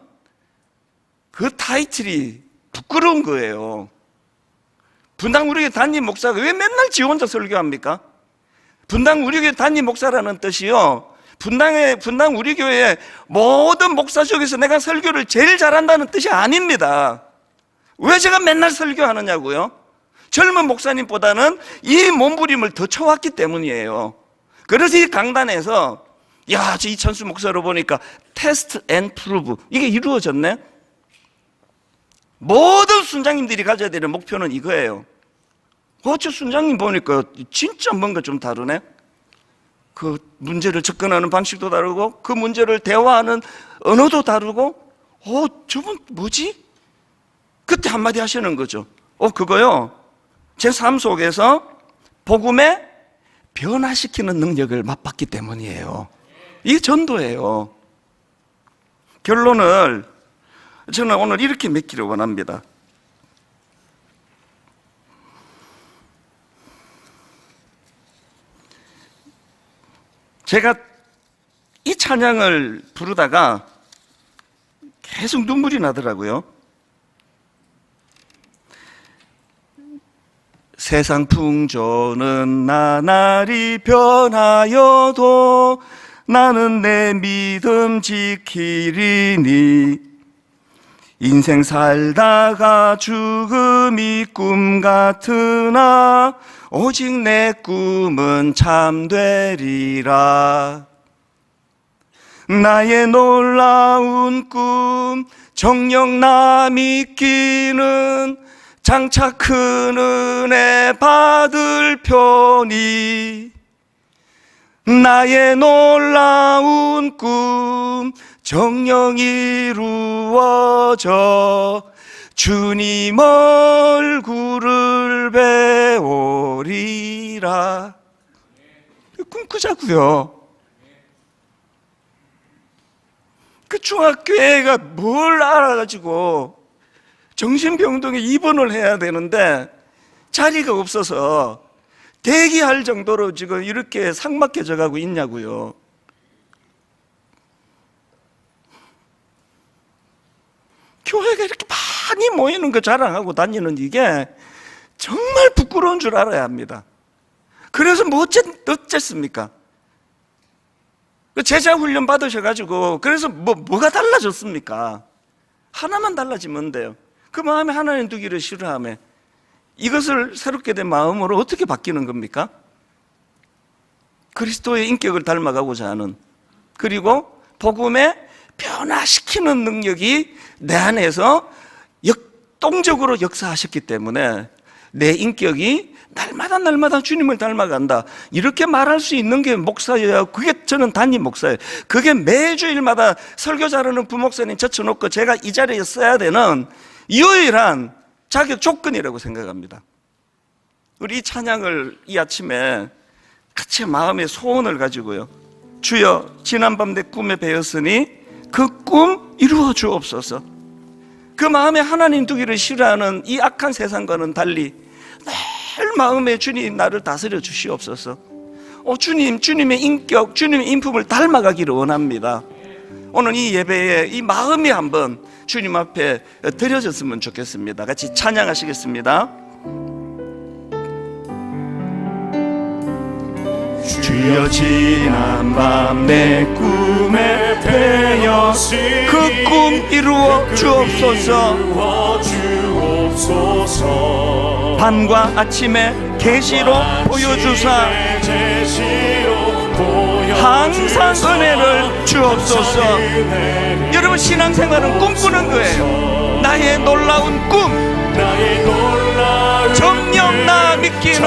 그 타이틀이 부끄러운 거예요. 분당 우리 교회 담임 목사가 왜 맨날 지 혼자 설교합니까? 분당 우리 교회 담임 목사라는 뜻이요, 분당 우리 교회의 모든 목사 중에서 내가 설교를 제일 잘한다는 뜻이 아닙니다. 왜 제가 맨날 설교하느냐고요? 젊은 목사님보다는 이 몸부림을 더 쳐왔기 때문이에요. 그래서 이 강단에서 야, 저 이찬수 목사로 보니까 테스트 앤 프루브, 이게 이루어졌네. 모든 순장님들이 가져야 되는 목표는 이거예요. 저 순장님 보니까 진짜 뭔가 좀 다르네. 그 문제를 접근하는 방식도 다르고 그 문제를 대화하는 언어도 다르고, 저분 뭐지? 그때 한마디 하시는 거죠. 그거요, 제 삶 속에서 복음에 변화시키는 능력을 맛봤기 때문이에요. 이게 전도예요. 결론을 저는 오늘 이렇게 맺기를 원합니다. 제가 이 찬양을 부르다가 계속 눈물이 나더라고요. 세상 풍조는 나날이 변하여도 나는 내 믿음 지키리니. 인생 살다가 죽음이 꿈 같으나 오직 내 꿈은 참되리라. 나의 놀라운 꿈 정녕 나 믿기는 장차 큰 은혜 받을 편이. 나의 놀라운 꿈 정녕 이루어져 주님 얼굴을 배우리라. 꿈꾸자고요. 그 중학교애가 뭘 알아가지고 정신병동에 입원을 해야 되는데 자리가 없어서 대기할 정도로 지금 이렇게 삭막해져 가고 있냐고요. 교회가 이렇게 많이 모이는 거 자랑하고 다니는 이게 정말 부끄러운 줄 알아야 합니다. 그래서 어쨌습니까? 제자 훈련 받으셔가지고 그래서 뭐가 달라졌습니까? 하나만 달라지면 돼요. 그 마음에 하나님 두기를 싫어하며 이것을 새롭게 된 마음으로 어떻게 바뀌는 겁니까? 그리스도의 인격을 닮아가고자 하는, 그리고 복음에 변화시키는 능력이 내 안에서 역동적으로 역사하셨기 때문에 내 인격이 날마다 주님을 닮아간다, 이렇게 말할 수 있는 게 목사예요. 그게 저는 담임 목사예요. 그게 매주일마다 설교 잘하는 부목사님 젖혀놓고 제가 이 자리에 써야 되는 유일한 자격 조건이라고 생각합니다. 우리 이 찬양을 이 아침에 같이 마음의 소원을 가지고요, 주여 지난밤 내 꿈에 배웠으니 그 꿈 이루어 주옵소서. 그 마음에 하나님 두기를 싫어하는 이 악한 세상과는 달리 늘 마음에 주님 나를 다스려 주시옵소서. 주님의 인격, 주님의 인품을 닮아가기를 원합니다. 오늘 이 예배에 이 마음이 한번 주님 앞에 드려졌으면 좋겠습니다. 같이 찬양하시겠습니다. 주여 지난밤 내 꿈에 배었으니 그 꿈 이루어 주옵소서. 밤과 아침에 계시로 보여주사 항상 은혜를 주옵소서. 여러분, 신앙생활은 꿈꾸는 거예요. 나의 놀라운 꿈 정녕 나 믿기는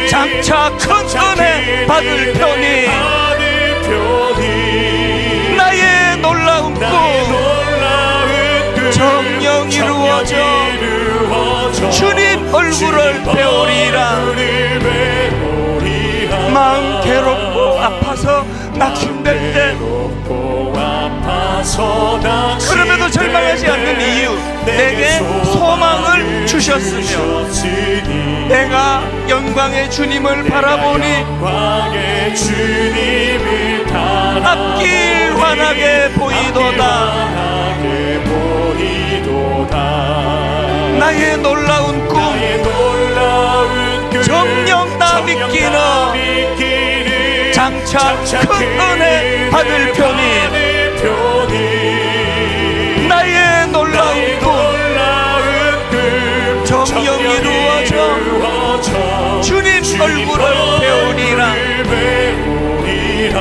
장차 큰 은혜 받을 편이. 나의 놀라운 꿈 정녕 이루어져 주님 얼굴을 배우리라. 마음 괴롭고 아파서 낙심될 때 그럼에도 절망하지 않는 이유, 내게 소망을 주셨으며 내가 영광의 주님을 바라보니 앞길 환하게 보이도다. 나의 놀라운 꿈 정녕 나 믿기는 장차 큰 은혜 받을 편이. 나의 놀라운 꿈 정녕 이루어져 주님 얼굴을 배우리라.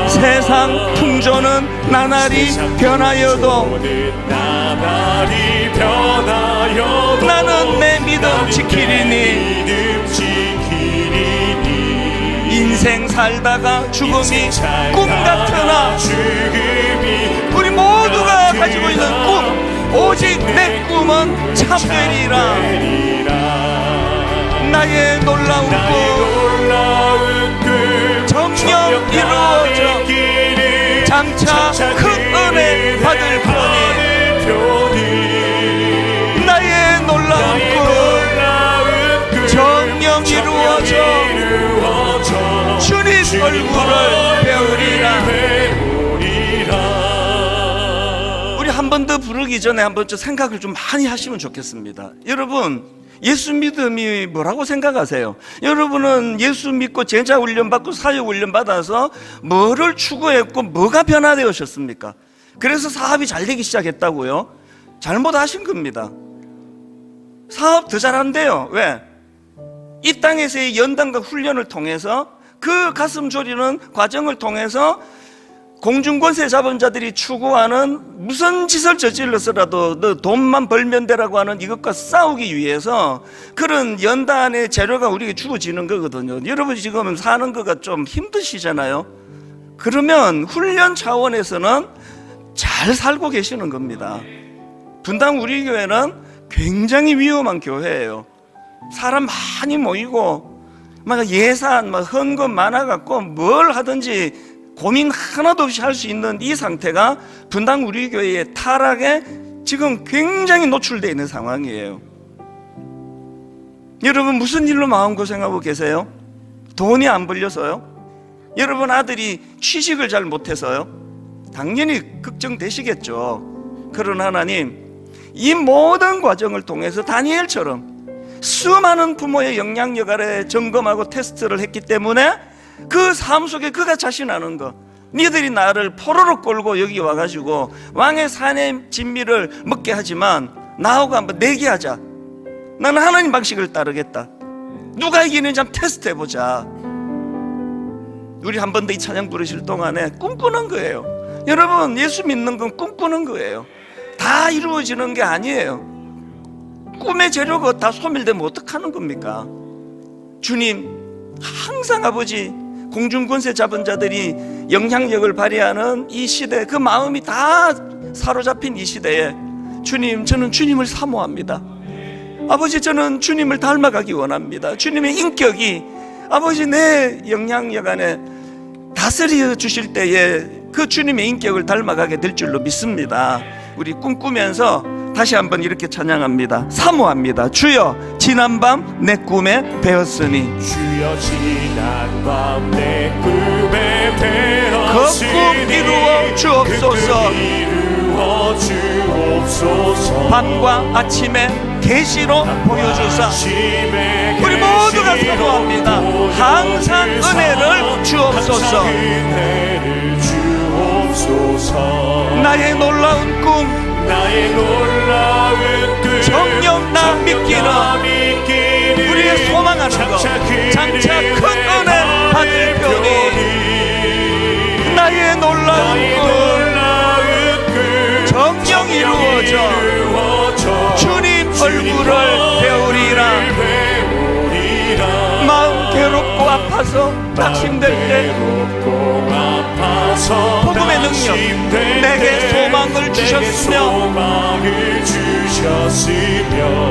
세상 풍조는 나날이 변하여도 나는 내 믿음 지키리니. 인생 살다가 죽음이 꿈 같으나 우리 모두가 가지고 있는 꿈, 오직 내 꿈은 참되리라. 나의 놀라운 꿈 정녕 이루어져 장차 큰 은혜 받을 편이. 나의 놀라운 꿈 정녕 이루어져 주님 얼굴을 배우리라. 우리 한번 번 더 부르기 전에 한번 좀 생각을 좀 많이 하시면 좋겠습니다. 여러분, 예수 믿음이 뭐라고 생각하세요? 여러분은 예수 믿고 제자 훈련 받고 사역 훈련 받아서 뭐를 추구했고 뭐가 변화되셨습니까? 그래서 사업이 잘 되기 시작했다고요? 잘못하신 겁니다. 사업 더 잘한대요. 왜? 이 땅에서의 연단과 훈련을 통해서 그 가슴 졸이는 과정을 통해서 공중권세 자본자들이 추구하는 무슨 짓을 저질러서라도 너 돈만 벌면 되라고 하는 이것과 싸우기 위해서 그런 연단의 재료가 우리에게 주어지는 거거든요. 여러분 지금 사는 거가 좀 힘드시잖아요. 그러면 훈련 차원에서는 잘 살고 계시는 겁니다. 분당 우리 교회는 굉장히 위험한 교회예요. 사람 많이 모이고 막 예산 막 헌금 많아갖고 뭘 하든지 고민 하나도 없이 할 수 있는 이 상태가 분당 우리 교회의 타락에 지금 굉장히 노출되어 있는 상황이에요. 여러분 무슨 일로 마음고생하고 계세요? 돈이 안 벌려서요? 여러분 아들이 취직을 잘 못해서요? 당연히 걱정되시겠죠. 그러나 하나님, 이 모든 과정을 통해서 다니엘처럼 수많은 부모의 영향력 아래 점검하고 테스트를 했기 때문에 그 삶 속에 그가 자신하는 거, 니들이 나를 포로로 끌고 여기 와가지고 왕의 사내 진미를 먹게 하지만 나하고 한번 내기하자. 나는 하나님 방식을 따르겠다. 누가 이기는지 한번 테스트 해보자. 우리 한 번 더 이 찬양 부르실 동안에 꿈꾸는 거예요. 여러분 예수 믿는 건 꿈꾸는 거예요. 다 이루어지는 게 아니에요. 꿈의 재료가 다 소멸되면 어떡하는 겁니까? 주님, 항상 아버지 공중권세 잡은 자들이 영향력을 발휘하는 이 시대, 그 마음이 다 사로잡힌 이 시대에 주님, 저는 주님을 사모합니다. 아버지, 저는 주님을 닮아가기 원합니다. 주님의 인격이 아버지 내 영향력 안에 다스려 주실 때에 그 주님의 인격을 닮아가게 될 줄로 믿습니다. 우리 꿈꾸면서 다시 한번 이렇게 찬양합니다. 사모합니다. 주여 지난밤 내 꿈에 배었으니, 주여 지난밤 내 꿈에 배었으니 그 꿈 이루어 주옵소서. 이루어 주옵소서. 밤과 아침에 계시로 보여주사 우리 모두가 사모합니다. 항상 은혜를 주옵소서. 은혜를 주옵소서. 나의 놀라운 꿈, 나의 놀라운 꿈 정녕 나 믿기는 우리의 소망하는 것 장차 큰 은혜 받을 편이, 나의 놀라운 꿈 정녕 이루어져 주님 얼굴을 배우리라. 마음 괴롭고 아파서 낙심될 때 복음의 능력 내게 소망을 주셨으며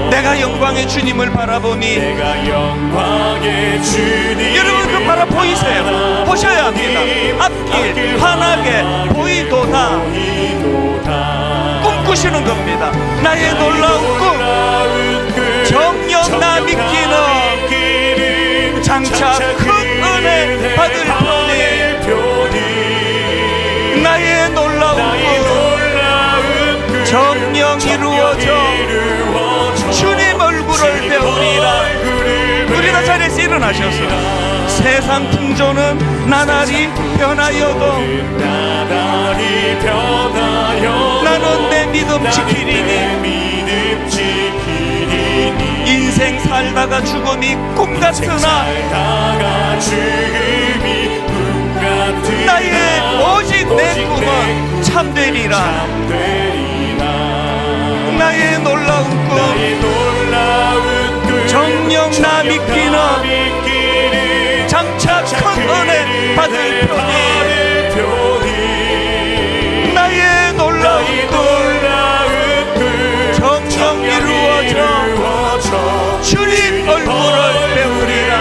내가 영광의 주님을 바라보니, 여러분 그 바라 보이세요? 보셔야 합니다. 앞길 환하게 보이도다. 꿈꾸시는 겁니다. 나의 놀라운 꿈 정녕 나 믿기는 장차 큰 은혜 받을 편이, 나의 놀라운 꿈 정녕 이루어져 주님 얼굴을 배우리라. 우리 다 자리에서 일어나셔서 세상 풍조는 나날이 변하여도 나는 내 믿음 지키리니. 인생 살다가 죽음이 꿈 같으나 나의 오직 내 꿈은 참되리라. 나의 놀라운 꿈 정녕 나 믿기는 장차 큰 은혜 받을 편이, 나의 놀라운 꿈 정녕 이루어져 주님 얼굴을 배우리라.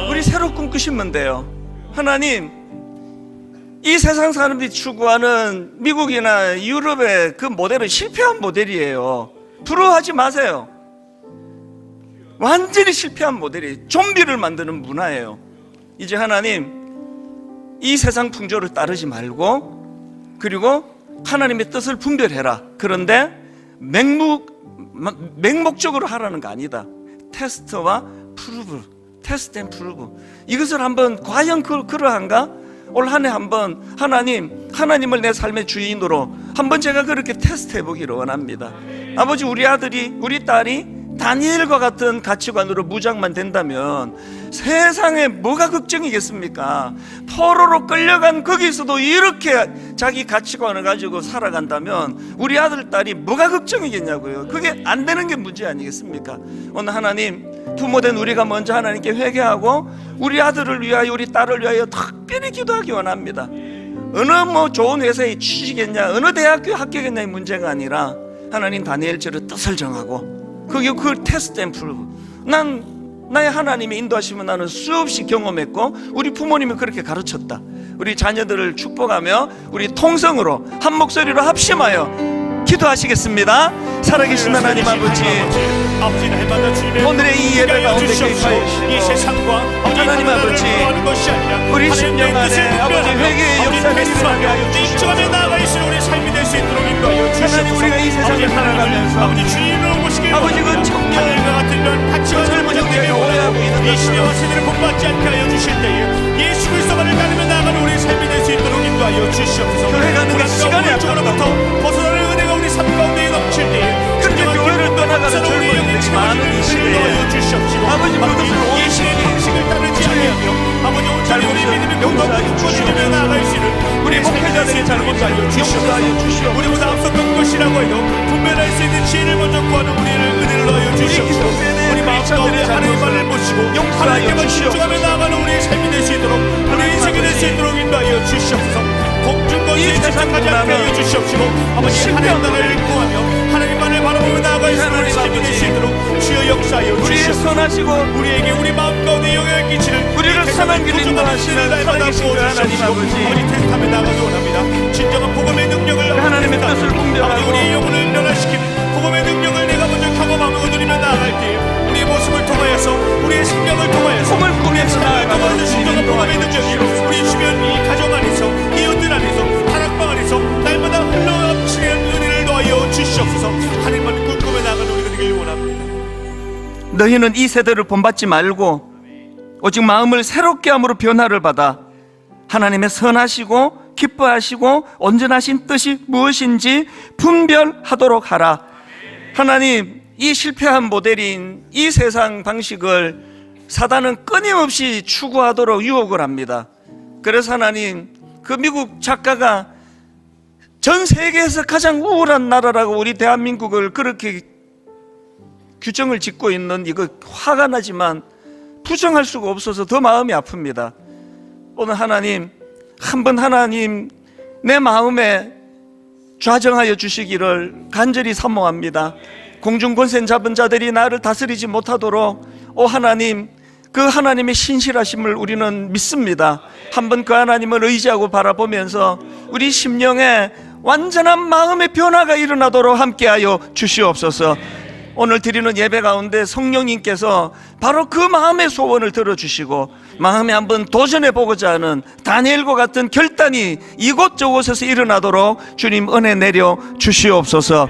우리 새로 꿈꾸시면 돼요. 하나님, 이 세상 사람들이 추구하는 미국이나 유럽의 그 모델은 실패한 모델이에요. 부러워하지 마세요. 완전히 실패한 모델이 좀비를 만드는 문화예요. 이제 하나님, 이 세상 풍조를 따르지 말고 그리고 하나님의 뜻을 분별해라. 그런데 맹목적으로 하라는 거 아니다. 테스트와 프루브, 테스트 앤 프루브. 이것을 한번 과연 그러한가? 올 한 해 한번 하나님을 내 삶의 주인으로 한번 제가 그렇게 테스트해 보기를 원합니다. 아버지, 우리 아들이, 우리 딸이 다니엘과 같은 가치관으로 무장만 된다면 세상에 뭐가 걱정이겠습니까? 포로로 끌려간 거기서도 이렇게 자기 가치관을 가지고 살아간다면 우리 아들, 딸이 뭐가 걱정이겠냐고요. 그게 안 되는 게 문제 아니겠습니까? 오늘 하나님, 부모된 우리가 먼저 하나님께 회개하고 우리 아들을 위하여, 우리 딸을 위하여 특별히 기도하기 원합니다. 어느 좋은 회사에 취직했냐, 어느 대학교 합격했냐의 문제가 아니라 하나님, 다니엘처럼 뜻을 정하고 그게 그 테스트 앤 프루브. 나의 하나님의 인도하심은 나는 수없이 경험했고 우리 부모님이 그렇게 가르쳤다. 우리 자녀들을 축복하며 우리 통성으로 한 목소리로 합심하여 기도하시겠습니다. 살아계신 하나님 아버지, 오늘의 이 예배 가운데 개입하여 주시고 하나님 아버지, 우리 심령 안에 아버지 회개의 역사를 일어나게 하여 주시옵소서. 하나님, 우리가 이 세상을 살아가면서 아버지, 그 청년과 같은 젊은 형제가 오해하고 있는 이 시대와 세대를 본받지 않게 하여 주실 때에 예수 그리스도만을 따르며 나아가는 우리의 삶이 될 수 있도록 인도하여 주시옵소서. 교회 가는 게 시간이 아까부터 벗어나는 은혜가 우리 삶 가운데 넘칠 때에 그렇게 교회를 떠나가는 젊은이들이 많은 이 시대에 아버지, 그것을 예수의 방식을 따르지 아니하며 아버지, 온전히 우리 믿음의 공동체를 주시며 나아갈 수 있는 우리 목회자들의 잘못을 용서하여 주시옵소서. 우리보다 앞섰던 것이라고 해도 분별할 수 있는 지혜를 먼저 구하는 우리를 은혜를 넣어 주시옵소서. 우리 마음 가운데 하나님의 말을 모시고 하나님께만 집중하며 나아가는 우리의 삶이 될 수 있도록 우리의 인생이 될 수 있도록 인도하여 주시옵소서. 공중 것에 집착하지 않게 하여 주시옵시고 아버지, 하나님 나라를 구하며 하나님만을 바라보며 나아갈 수 있는 삶이 될 수 있도록 주여 역사하여 우리의 주시옵소서. 선하시고 우리에게 우리 마음 가운데 영향을 끼치는 우리를 선한 길로 인도하시는 살아계신 그 하나님 아버지, 테스트하며 나가기 원합니다. 진정한 복음의 능력을 하나님의 뜻을 분별하고 아버지, 우리의 영혼을 변화시키는 복음의 능력을 내가 먼저 경험하며 얻으리며 나아갈 때 우리의 모습을 통하여서 우리의 생명을 통하여서 꿈을 꾸면서 나아가는 진정한 복음의 능력이 우리 주변 이 가정 안에서 이웃들 안에서 다락방 안에서 날마다 흘러넘치는 은혜를 더하여 주시옵소서. 하나님만 꿈꾸며 나아가는 우리가 되길 원합니다. 너희는 이 세대를 본받지 말고 오직 마음을 새롭게 함으로 변화를 받아 하나님의 선하시고 기뻐하시고 온전하신 뜻이 무엇인지 분별하도록 하라. 하나님, 이 실패한 모델인 이 세상 방식을 사단은 끊임없이 추구하도록 유혹을 합니다. 그래서 하나님, 그 미국 작가가 전 세계에서 가장 우월한 나라라고 우리 대한민국을 그렇게 규정을 짓고 있는, 이거 화가 나지만 부정할 수가 없어서 더 마음이 아픕니다. 오늘 하나님, 한번 하나님 내 마음에 좌정하여 주시기를 간절히 사모합니다. 공중 권세 잡은 자들이 나를 다스리지 못하도록 오 하나님, 그 하나님의 신실하심을 우리는 믿습니다. 한번 그 하나님을 의지하고 바라보면서 우리 심령에 완전한 마음의 변화가 일어나도록 함께하여 주시옵소서. 오늘 드리는 예배 가운데 성령님께서 바로 그 마음의 소원을 들어주시고 마음에 한번 도전해보고자 하는 다니엘과 같은 결단이 이곳저곳에서 일어나도록 주님 은혜 내려 주시옵소서.